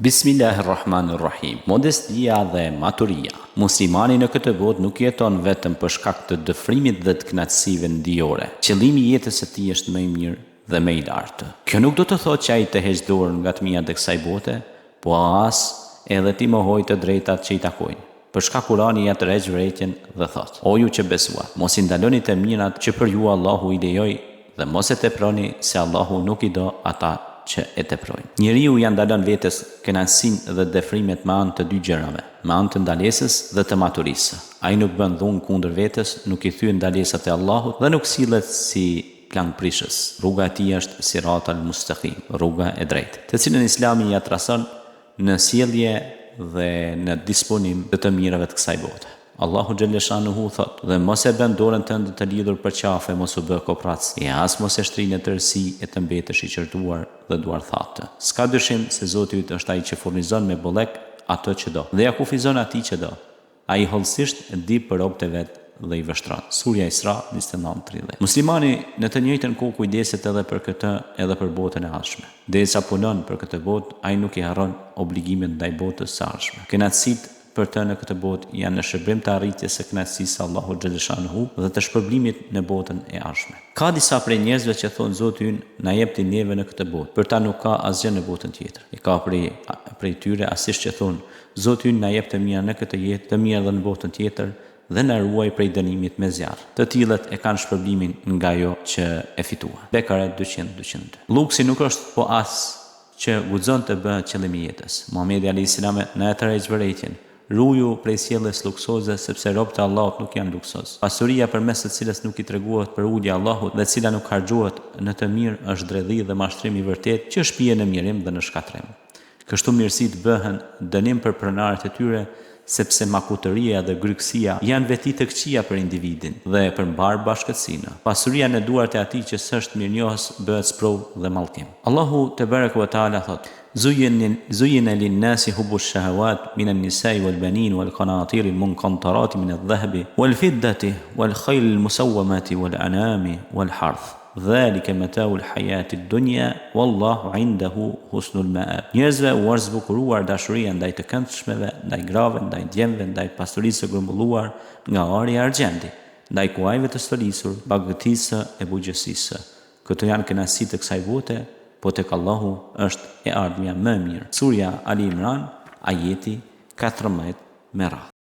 Bismillahirrahmanirrahim. Modestia dhe maturia. Muslimani në këtë botë nuk jeton vetëm për shkak të dëfrimit dhe të kënaqësive ndijore. Qëllimi i jetës së tij është më i mirë dhe më i lartë. Kjo nuk do të thotë që ai të heqë dorën nga fëmijët e kësaj bote, po as edhe ti mohoj të drejtat që i takojnë. Për shkak Kurani ja tërheq vërejtjen dhe thotë: O ju që besuat, mos i ndaloni të mirat që për ju Allahu i lejoi dhe mos e teproni se Allahu nuk i do ata që e teprojnë. Njeriu ja ndalon vetes kënaqësinë dhe dëfrimet me anë të dy gjërave, me anë të ndalesës dhe të maturisë. Ai nuk bën dhunë kundër vetes, nuk i thyen ndalesat e Allahut dhe nuk sillet si plangprishës. Rruga e tij është siratal mustaqim, rruga e drejtë, të cilën Islami ja trason në sjellje dhe në disponim të mirave të kësaj bote. Allahu xhaleshanuhu thot: dhe mos e bën dorën tënde të lidhur për qafe, mos u bë koprac, e as mos e shtri në tërësi e të mbetesh i qërtuar dhe duarthatë. S'ka dyshim se Zoti yt është ai që furnizon me bollek ato që do dhe ja kufizon atij që do. Ai hollësisht di për robët e vet dhe i vështron. Surja Isra 29:30. Muslimani në të njëjtën kohë kujdeset edhe për këtë edhe për botën e ardhshme. Derisa punon për këtë botë, ai nuk i harron obligimet ndaj botës së ardhshme. Kënaqësitë për të në këtë botë janë në shërbim të arritjes së kënaqësisë së Allahut xhaleshanuhu dhe të shpërblimit në botën e ardhshme. Ka disa prej njerëzve që thonë: Zoti ynë na jep ti neve në këtë botë, për ta nuk ka asgjë në botën tjetër. E ka prej tyre asisht që thonë: Zoti ynë na jep të mira në këtë jetë, të mira edhe në botën tjetër dhe na ruaj prej dënimit me zjarr. Të tillët e kanë shpërblimin nga ajo që e fituan. Bekare 200. Luksi nuk është po as që guxon të bëhet qëllimi i jetës. Muhamedi alayhis salam na e tërheq vërejtjen: ruju prej sjelljes luksoze, sepse robët e Allahut nuk janë luksoz. Pasuria përmes së cilës nuk i treguohet për ulje Allahut dhe cila nuk harxhohet në të mirë është dredhi dhe mashtrim i vërtet që shpije në mirim dhe në shkatrim. Kështu mirësitë bëhen dënim për pronarët e tyre, sepse makutëria dhe grykësia janë veti të këqija për individin dhe përmbar bashkësinë. Pasuria në duart e atij që s'është mirënjohës bëhet sprovë dhe mallkim. Allahu te baraka ve taala thot: زين للناس حب الشهوات من النساء والبنين والقناطير المقنطرة من الذهب والفضة والخيل المسومة والأنعام والحرث ذلك متاع الحياة الدنيا والله عنده حسن المآب. Njerëzve u është zbukuruar dashuria ndaj të këndshmeve, ndaj grave, ndaj djemve, ndaj pasurisë së grumbulluar nga ari i argjendi, ndaj kuajve të stolisur, bagëtisë e bugjësisë. Këto janë kënaqësitë të kësaj bote, po tek Allahu është e ardhmja më e mirë. Surja Ali Imran, ajeti 14 me radhë.